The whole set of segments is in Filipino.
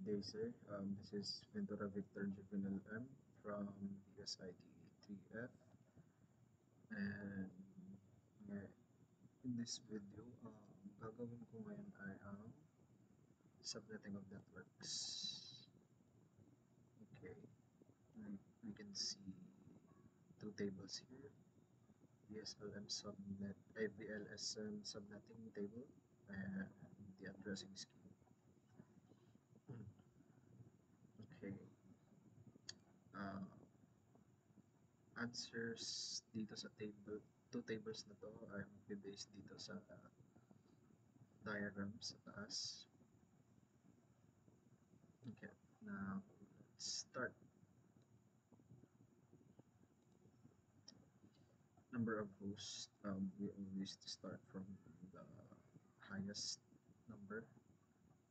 Good day, sir. This is Ventura Victor Juvenal M from DSIT 3F, and uh, in this video, gagawin ko ngayon ay ang subnetting of networks. Okay, we can see two tables here: VSLM subnet, VLSM subnetting table, and the addressing scheme. Okay. Answers dito sa two tables na to ay based dito sa diagram sa taas. Okay, now let's start. Number of hosts, we always start from the highest number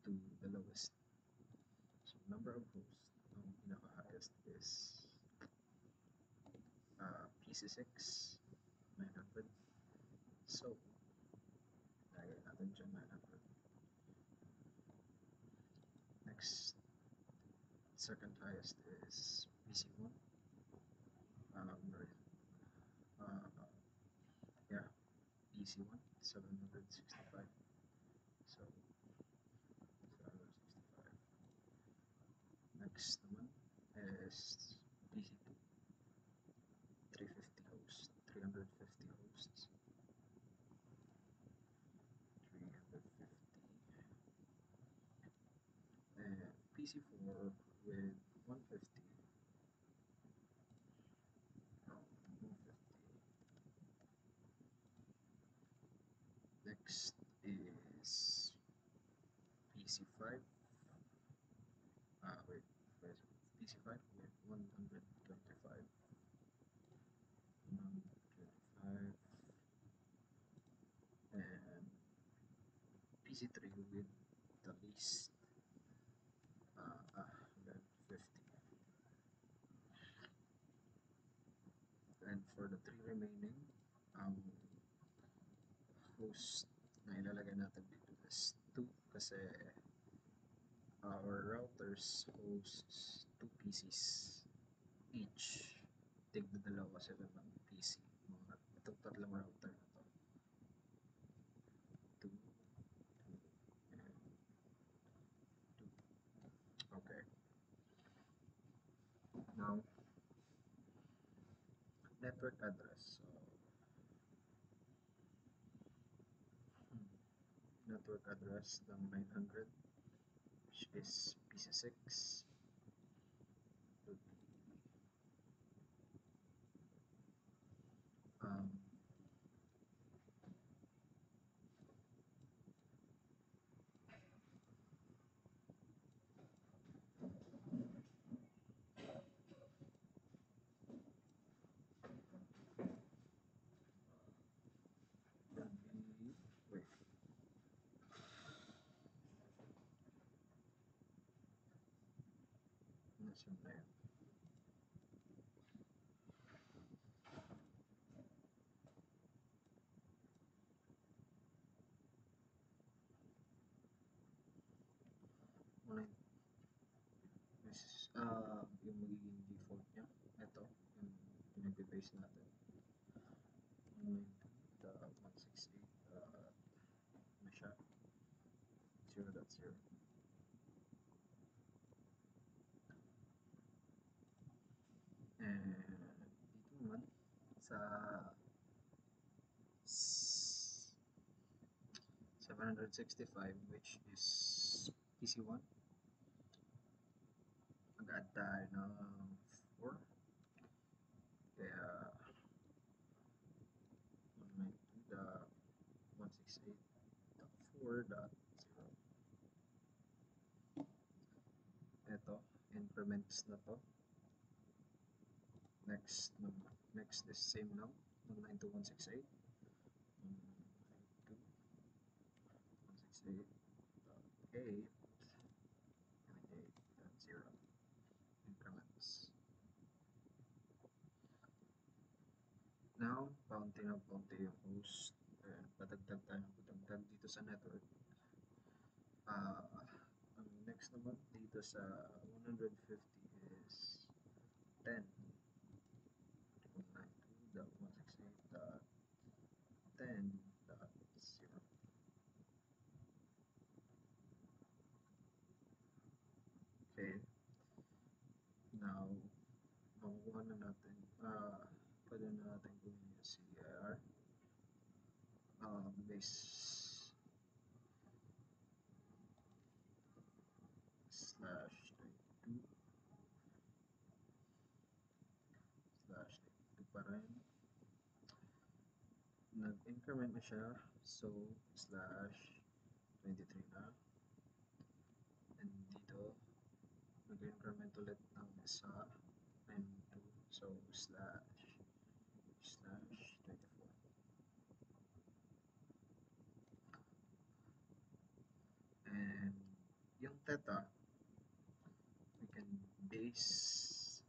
to the lowest. So number of hosts, ang pinaka-highest is PC6, 900. So, lagay natin dyan 900. Next, second highest is PC1. Yeah, PC1, 765. So, 765. Next naman is PC2, 350 hosts, 350 hosts, 350. And PC4 with 150. 150. Next is PC5. Wait, PC5 with 125. 125. And PC3 with the least 150. And for the three remaining host na ilalagay natin dito is 2 kasi our routers hosts 2 PCs each. Tigda dalawa sila ng PC. Itong tatlong router na to. 2, 2, and 2. Okay. Now, network address. So, network address ng 900, which is PC6, would be wait. Nasaan na yun? This is yung magiging default niya. Ito, yung pinag-base natin. 192.168 na siya. 0.0. And dito naman sa 765, which is PC1, mag-add tayo ng 4. Kaya 192.168.4.0. Ito, increments na to. Next is same lang, 192.168. 192.168.8.0 increments. Now, bounty yung host. Padagdag tayo ng padagdag dito sa network. Ang next naman dito sa 150 is 10. 192.168.10.0. Okay, now makukuha na natin, pwede na natin gawin yung CIR base slash 22 slash 22 pa rin. Nag-increment na siya, so slash 23 na. And dito, nag-increment ulit ng isa and 2, so slash 24. And yung theta, we can base,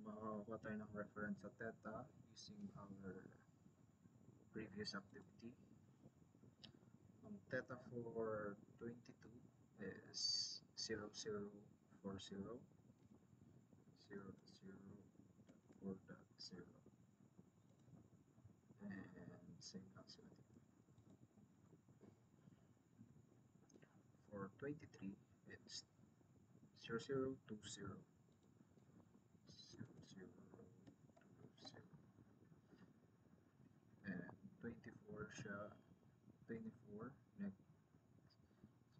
makakuha tayo ng reference sa theta using our previous activity. Theta for 22 is 0040, 0.4.0, and same lang sila dito. For 23, it's 0020, 0020, and 24 siya, 24 next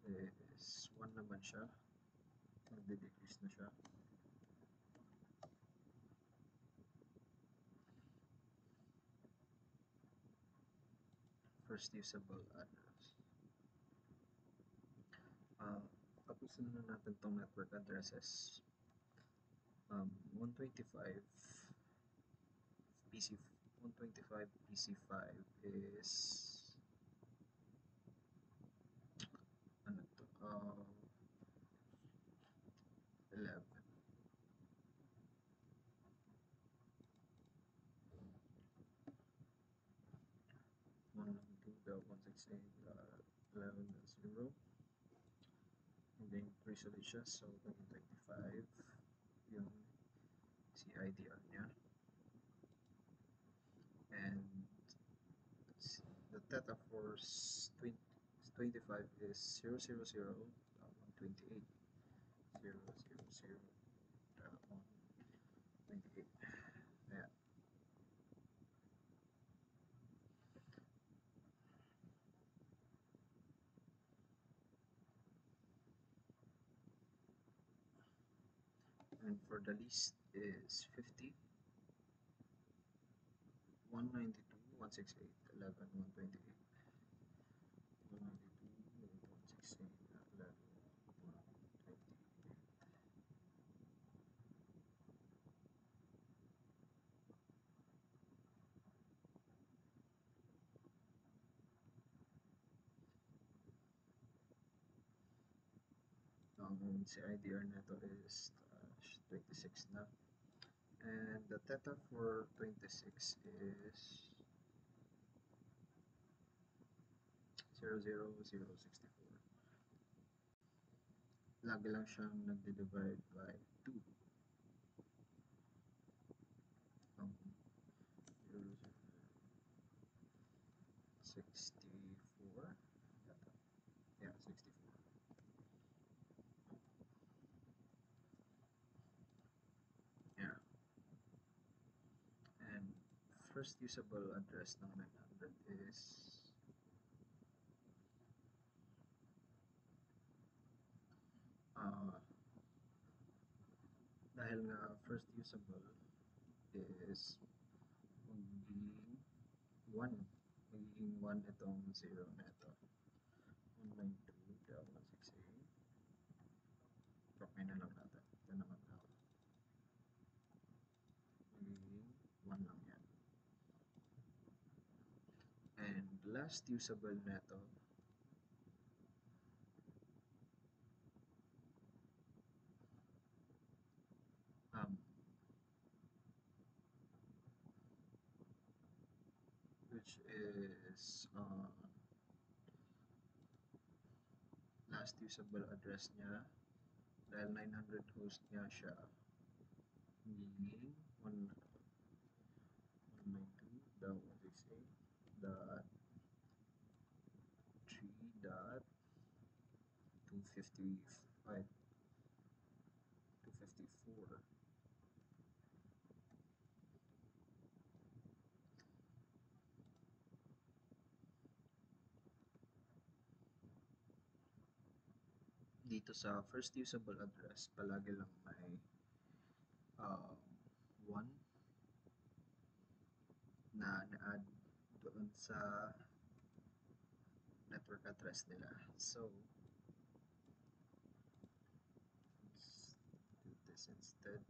is 1 naman siya, nagde-decrease na siya. First usable address. Tapusin na natin tong network addresses. 125 PC5 is ano to? 11. 192.168.11.0. Nag-increase ulit siya, so 25 yung CIDR niya. And the theta for 25 is 000.128, 000.128. Ayan. And for the least is 50, 192.168.11.128, 192.168.11.128. Ang CIDR nito is 26 na. And the theta for 26 is 00064. Lagi lang siyang nagdi-divide by 2. 64. Yeah, 64. Yeah. And first usable address ng 900 is dahil nga first usable is magiging 1. Magiging 1 itong 0 na ito. 192.168. Copy na lang natin. Ito naman na. Magiging 1 lang yan. And last usable neto which is last usable address niya dahil 900 host nga siya, magiging 192.168.3.254. Dito sa first usable address, palagi lang may 1 na na-add doon sa network address nila. So, let's do this instead.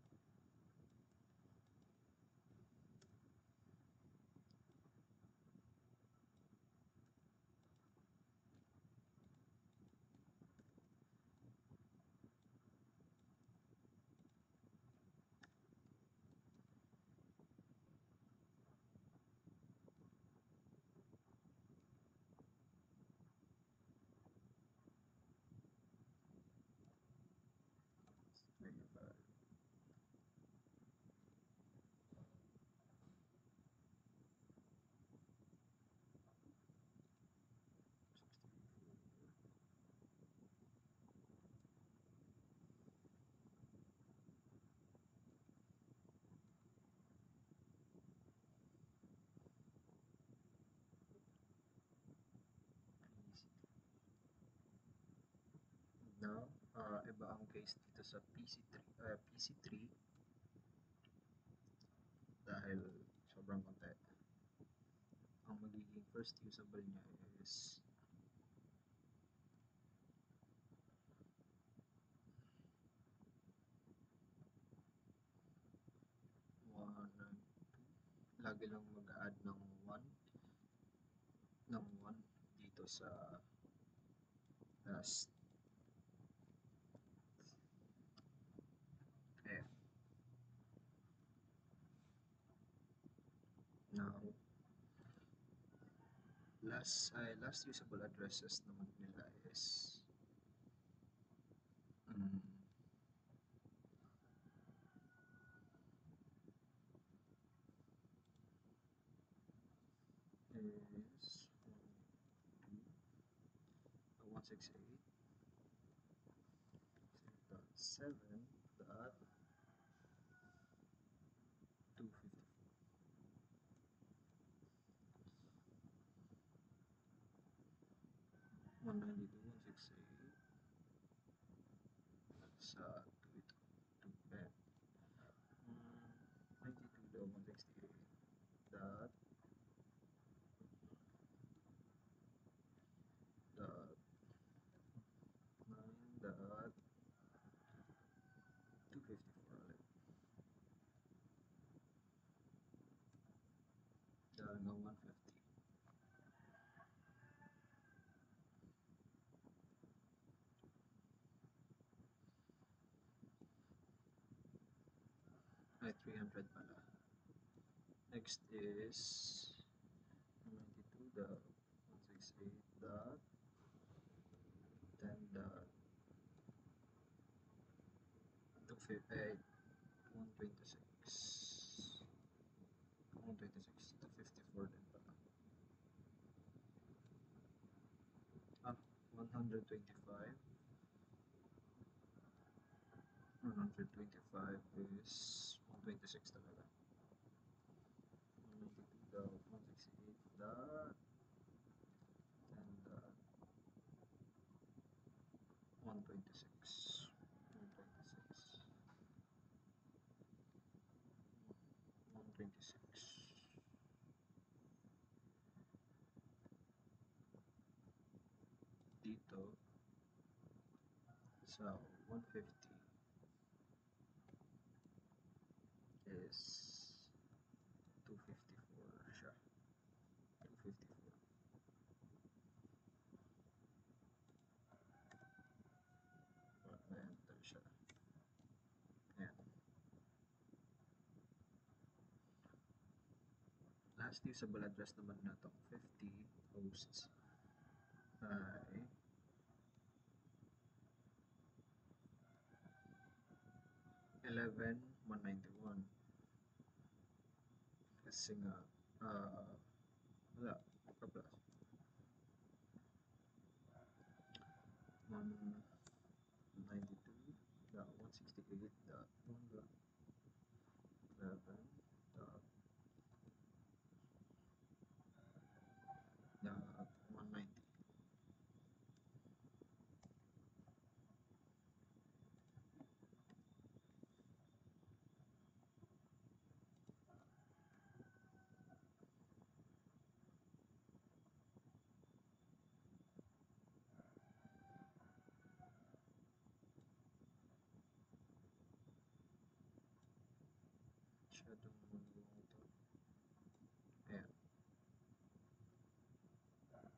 Now, iba ang case dito sa PC3 dahil sobrang konti. Ang magiging first usable niya is 192. Lagi lang mag-add ng 1 dito sa last. Ayan. Now, last usable addresses naman nila is is 168.7.254. 192.168 sa 2 ito. 92.168 dot 9.254 ulit. Dahil hanggang 150. Ay, 300 pala. Next is 92.168.126. 254 din pala. 125. 125 is 126 talaga. 192.168. 126. 126. Dito sa 150 is 254 siya. 254. Enter siya. Ayan. Last usable address naman na itong 50 hosts ay 11,191. Kasi nga, wala, plus 192 dot 168 dot 1 dot 11 dot 190. Masyadong maluwang ito. Ayan. Okay.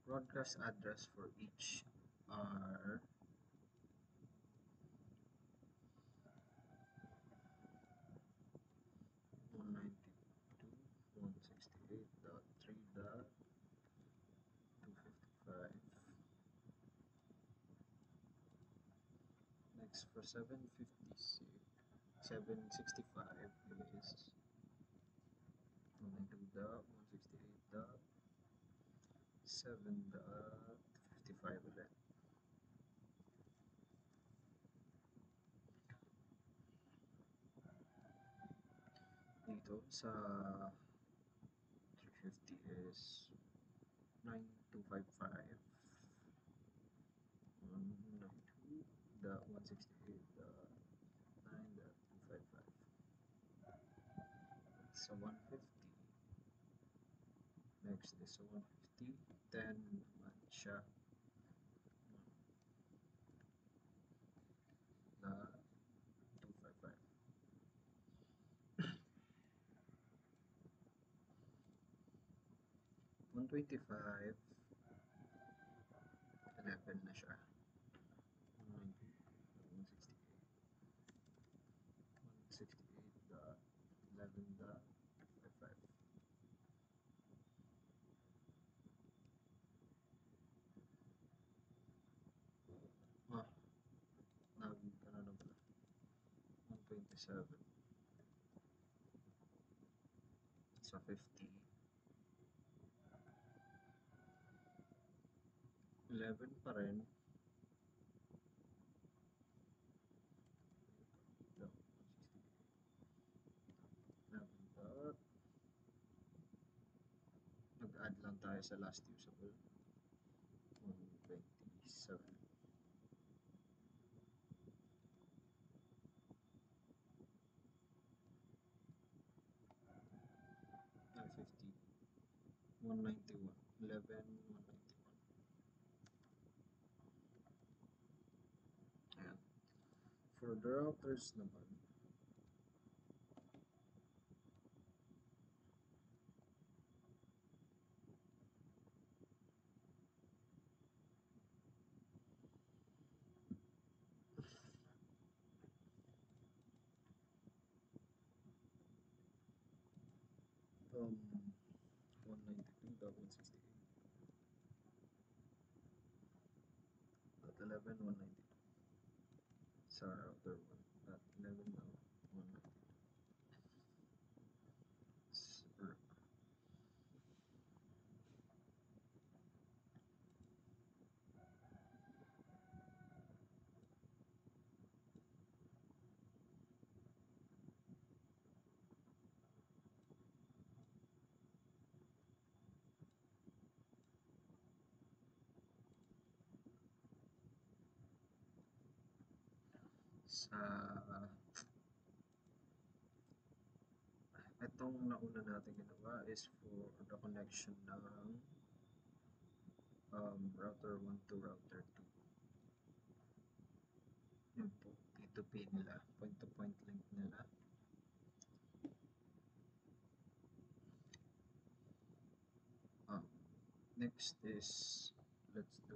Broadcast address for each are 192.168.3.255. Next for 765 is 192.168.7.55 ulit. Dito sa 350 is 9255. 192.168.9.255. So 150. Next is 150. 10 naman siya na 255. 125. 11 na siya. 168.11.55. Nag-ano na pala. 127. Sa 50. 11 pa rin. Nag-add lang tayo sa last usable. 127. 50. 191. 11,191. Ayan. For the routers naman, um, 192.168.11.192 sa router 1 at 11 now 192. Sa itong nauna natin ginawa is for the connection ng router 1 to router 2. Yun po, dito P2P nila, point-to-point link nila. Next is, let's do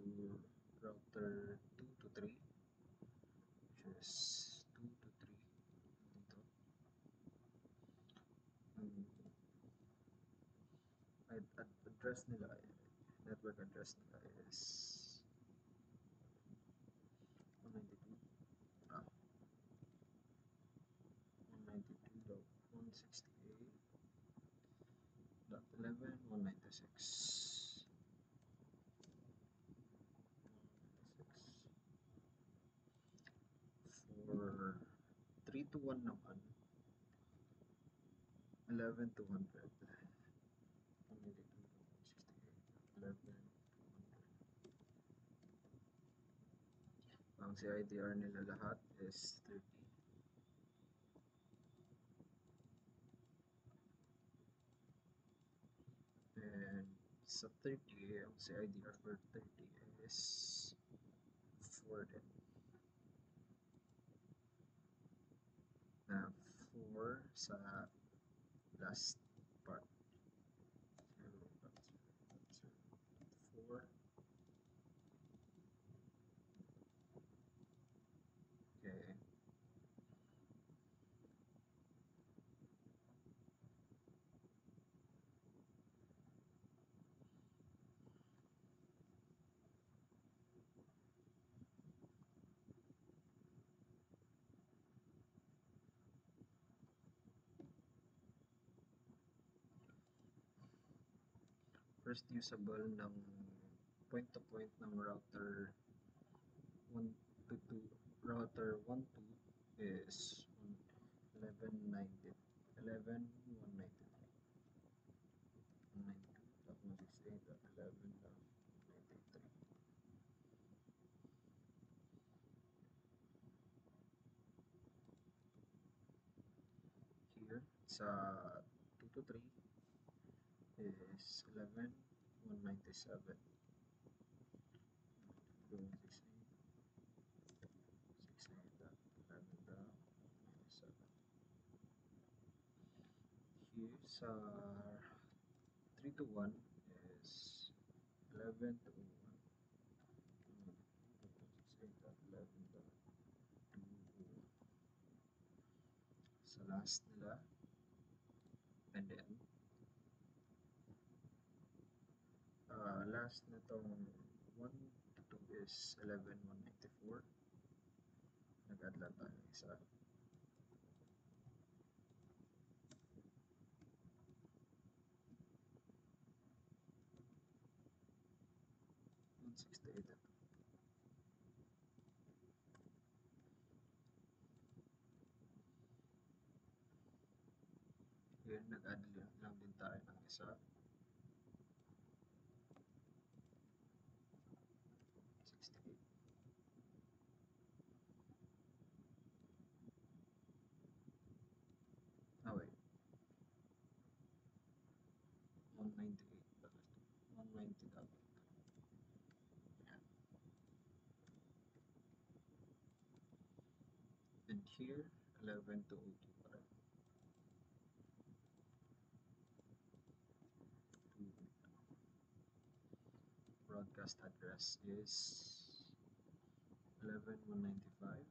router 2 to 3, which is 2 to 3 dito. Address nila, network address nila is 192, 192.168.11.196. For 3 to 1 naman, 11.200. 192.168.11.200. Ang CIDR nila lahat is 30. And sa 30, ang CIDR for 30 is 4 din. Na 4 sa last part. 0.0.04. Okay. First usable ng point-to-point ng router 1 to 2, router 1 to is 11.90, 192.168.11.93. Here sa 2 to 3 is 11.197. 68.11.97. Here sa 3 to 1 is 11 to 1. 11.201. Sa last nila, and then last na tong 1 to 2 is 11.194. Nag-add lang tayo ng isa. 168 ito. Here, nag-add lang din tayo ng isa. 68. Wait. 198 pala ito. 190 dapat. Ayan. And here, 11.202 pa rin. Broadcast address is 11.195.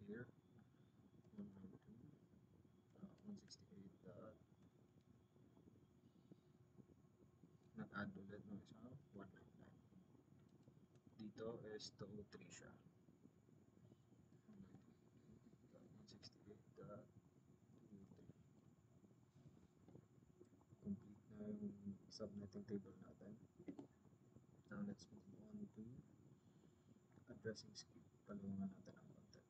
Here, 192, 168 dot, nag-add ulit ng isa, 199. Dito is 203 siya. 168.168.203. Complete na yung subnetting table natin. Now let's move on to addressing script. Palungan natin ang konti.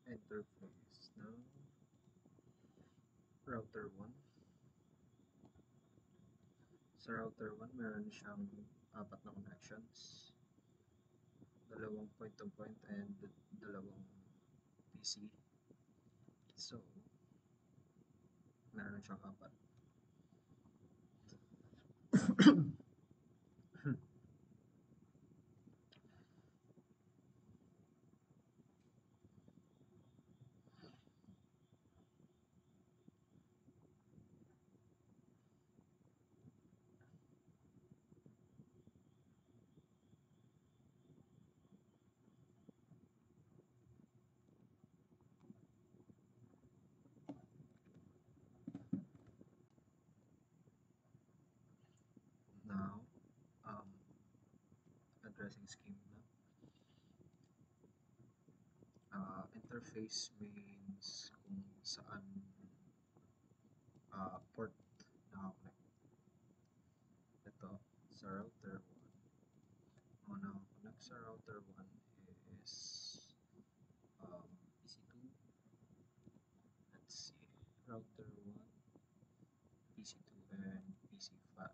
Interface ng router 1. Sa router 1, meron siyang apat na connections. Dalawang point-to-point and dalawang PC. So, meron siyang apat. Now, addressing scheme na. Interface means kung saan port nakakonect. Ito, sa router 1. Ang nakakonect sa router 1 is PC2. Let's see, router 1, PC2, and PC5.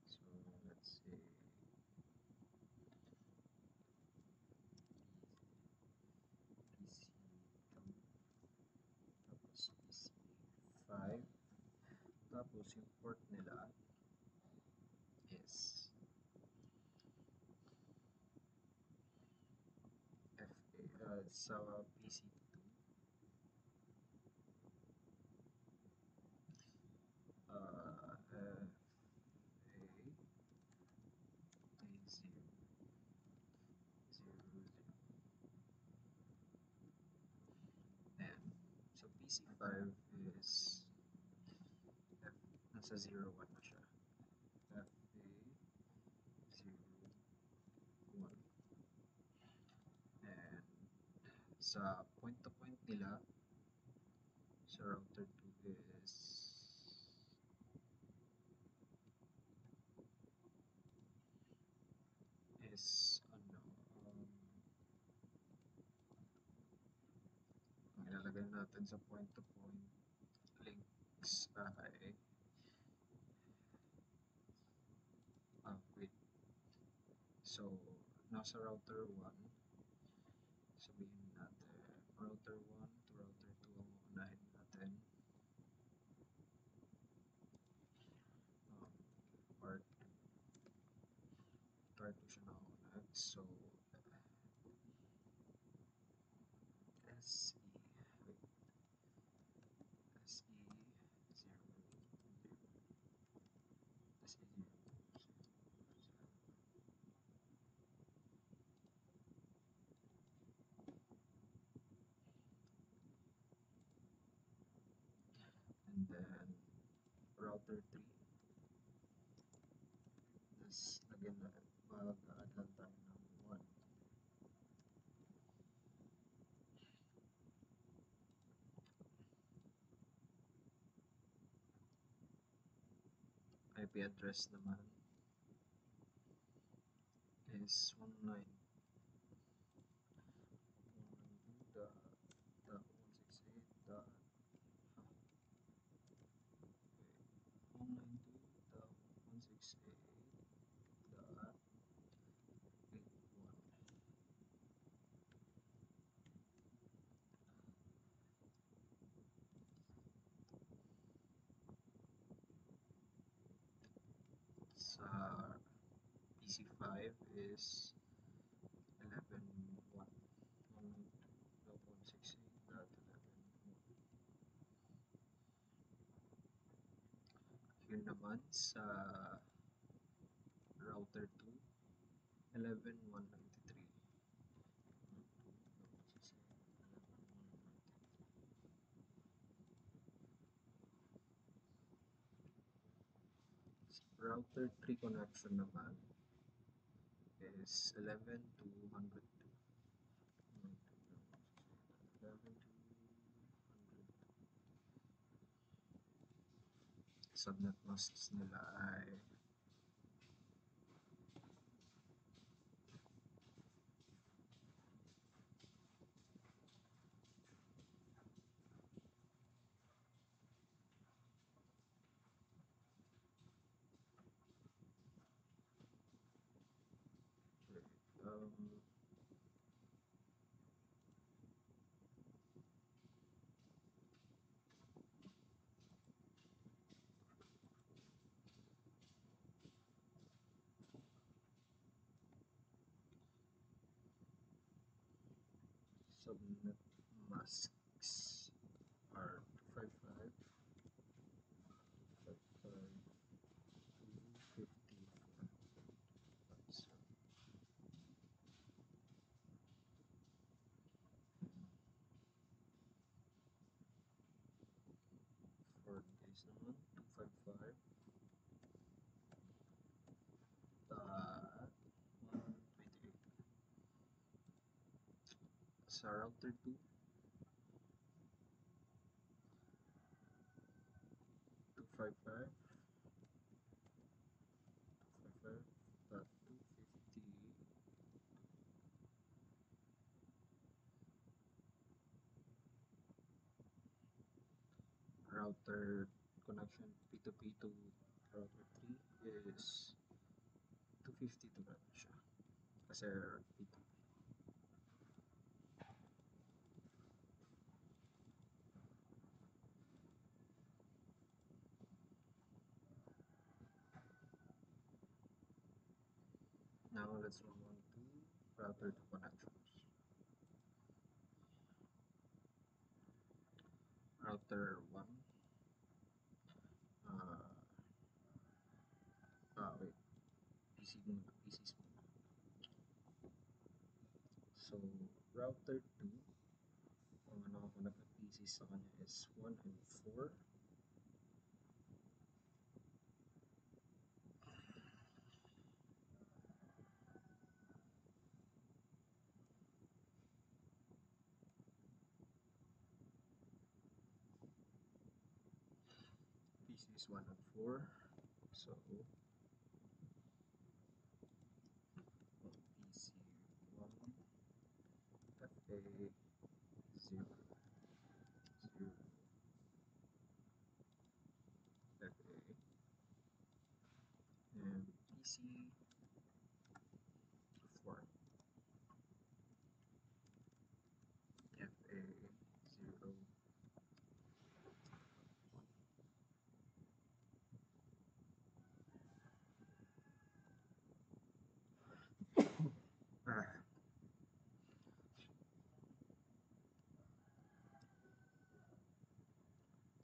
So, let's say PC2, tapos PC5, tapos yung port nila is FA. Sa PC2, FA A0, 0, 0. And so PC5 is nasa 0, 1 na siya. FA 0, 1. And sa point-to-point nila sa router 2 is ano, ang ilalagay natin sa point-to-point links ay wait. So, nasa router 1, sabihin natin router 1 to router 2 ang unahin natin. R2 siya nakakonect. So, SE, wait, SE 0, 0, SE 0, 0, 0. And then, router 3, tas lagyan na, mag-add lang tayo ng 1. IP address naman is 192.168.168.81. Sa PC5 is 11.1. 192.168.11.1. Yun naman sa router 2, 11.193. Router 3 connection naman is 11 to 102. 11 to 102. Subnet masks nila ay subnet masks are 255, 254. So for this naman, 255 128. Sa router 2, 255, 250. Router connection P2P to router 3 is 252 naman siya. Kasi P2P. Now let's move on to router 2 connections. Router 1. Wait. PCs muna. So, router 2, ang nakakonect na PCs sa kanya is 1 and 4. PCs 1 and 4. So, PC 1, FA 0, 0, FA, and PC 4, FA 0,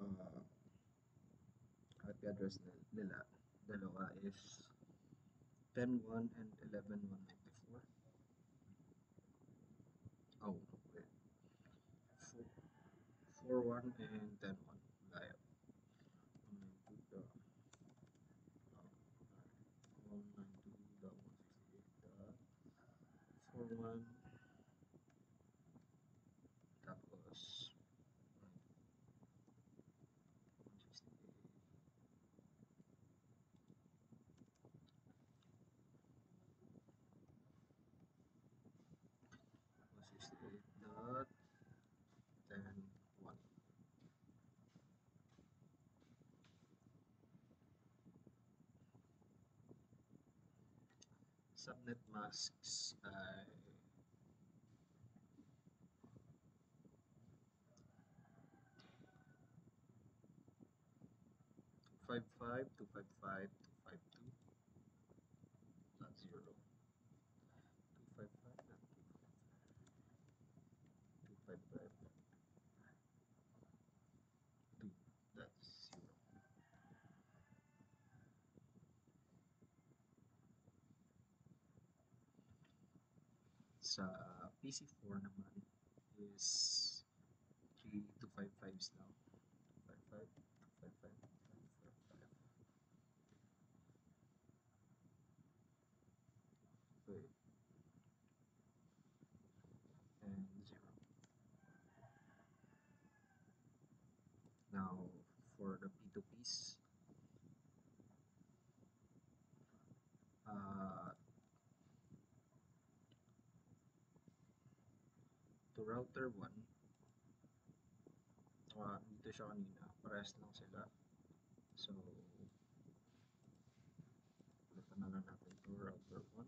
1. IP address nila dalawa is 10.1 and 11.194. Oh, wait. 4.1 and 10.1. Layo. 192.168.41 tapos 168.10.1. Subnet masks ay 255, 255, 252, 0, 255, 255, 2, that's 0. Sa PC4 naman is 3 255s now. 255, 255, 255. Wait, and 0. Now, for the P2Ps, to router 1, dito siya kanina, parehas lang sila. So, ulitan na lang natin to router 1.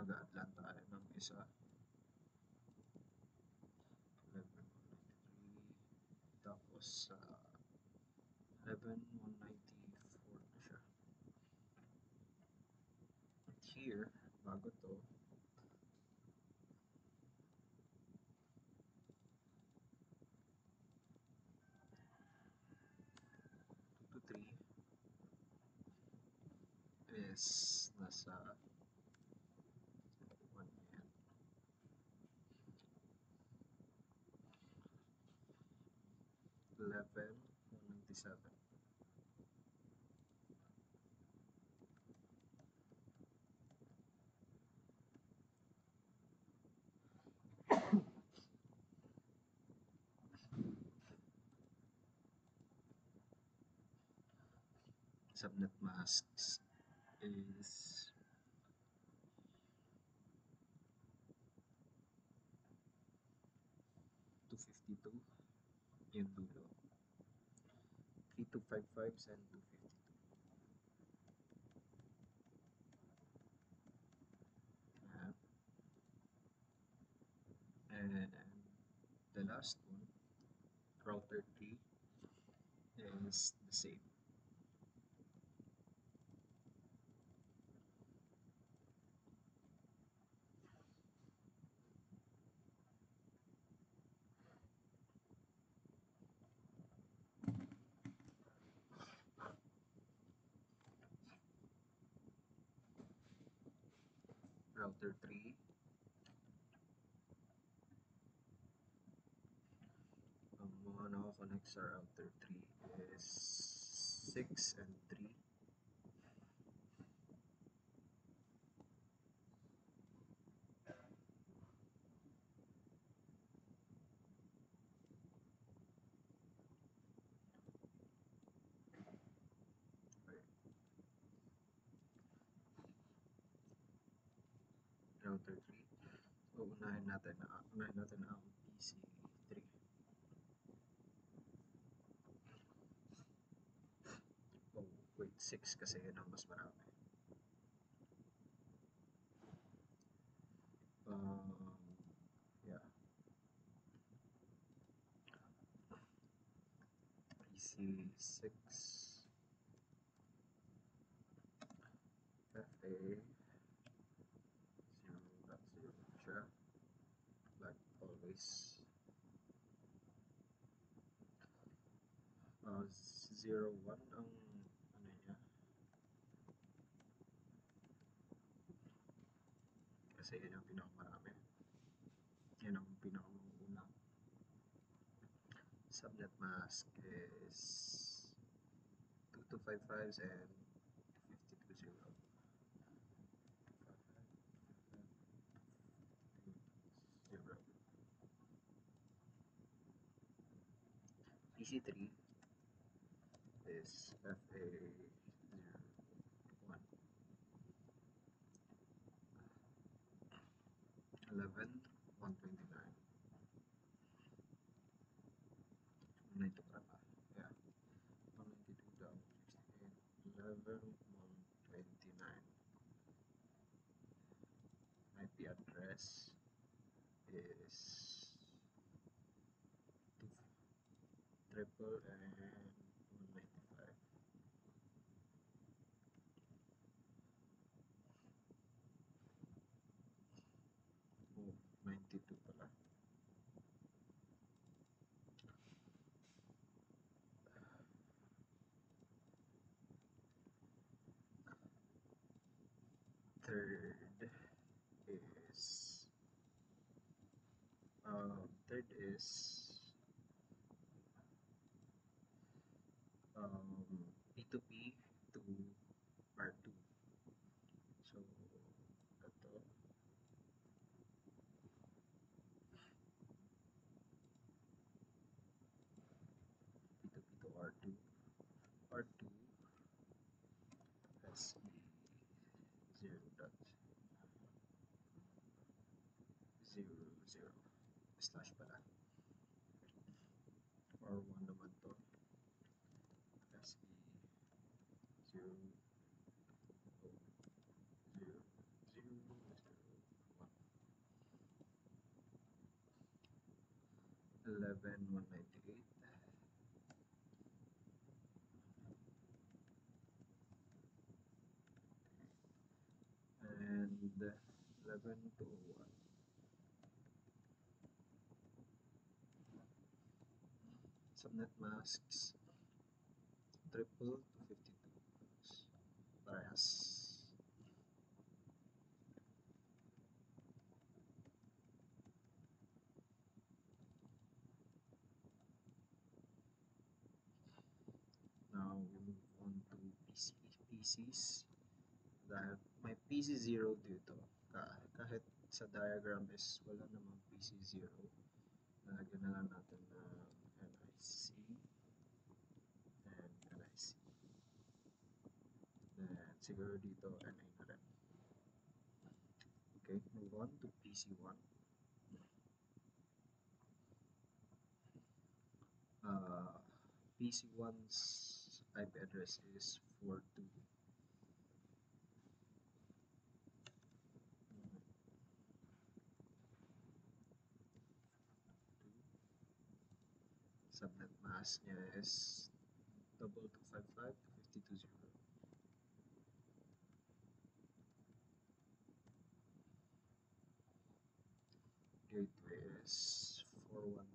mag-a-add lang tayo ng isa. 11,193. Tapos sa 11,194 na siya. At here, bago to, to 3 is nasa 1 yan. 11,197. Subnet masks is 252 yung dulo. 3255s and 252. And the last one, router 3, is the same. Router 3, ang mga nakakonect sa router 3 is 6 and 3. Router 3. So, unahin natin ang PC3. Oh, wait, 6 kasi yun ang mas marami. Yeah. PC6 FA 0.0 siya, like always. 0.1 ang ano niya, kasi yun ang pinakamarami, yun ang pinakauna. Subnet mask is 2255s and 5220. PC3 is FA01 11,129. 192 pala. Yeah. 192 down 68. 11,129. IP address is 2 triple and 195. Oh, 92 pala. Third is third is P2P to R2. So ito, P2P to R2. R2 SE 0.00 slash pala, or 1 naman to, SE 11,198. And 11,201. Subnet masks triple to 52. Parehas. Now we move on to PCs. Dahil may PC0 dito. Kahit sa diagram is wala namang PC0. Lalagyan na lang natin ng NIC and NIC. Then siguro dito NA na rin. Okay, move on to PC1. PC1's IP address is 42. Subnet mask niya is 2255 to 520. Gateway is 41.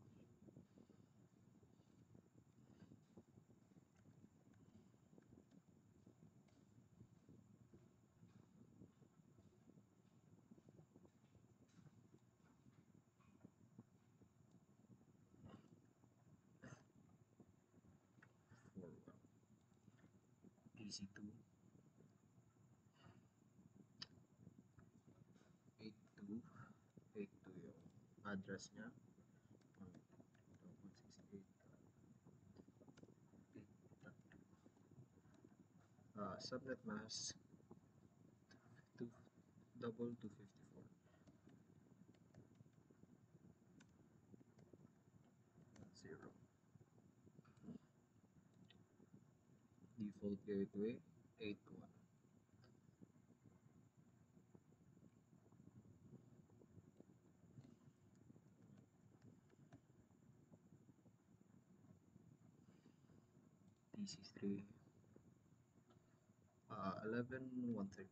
PC2 8282 yung address niya. 168. Subnet mask 2254. 0. Default gateway 81. TC3 11,130.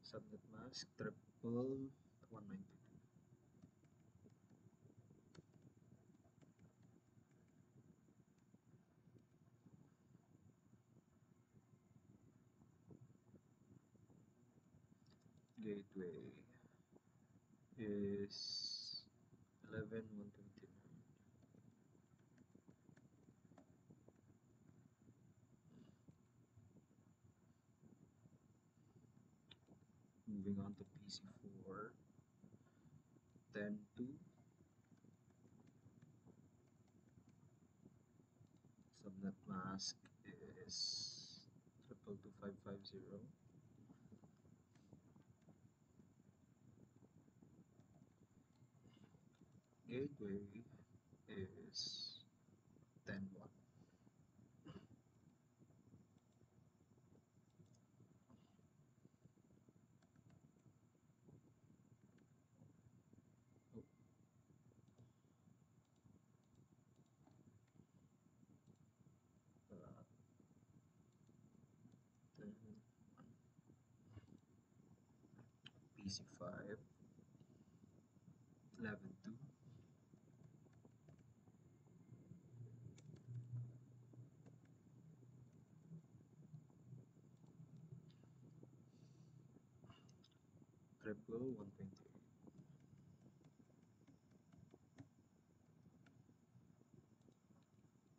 Subnet mask triple 192. Gateway is 11,129. Moving on to PC4 10.2. Subnet mask is 222550. Gateway is 10.1. PC5 11.2. Triple 128.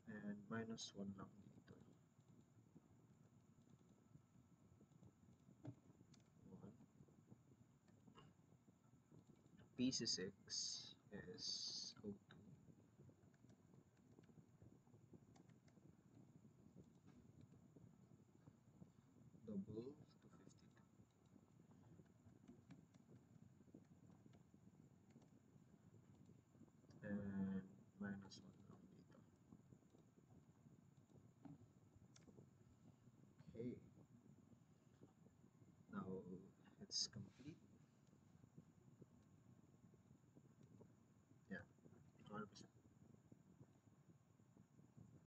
And -1 lang dito. 1. PC6 is 02. Double to 52. And -1 lang dito. it's complete.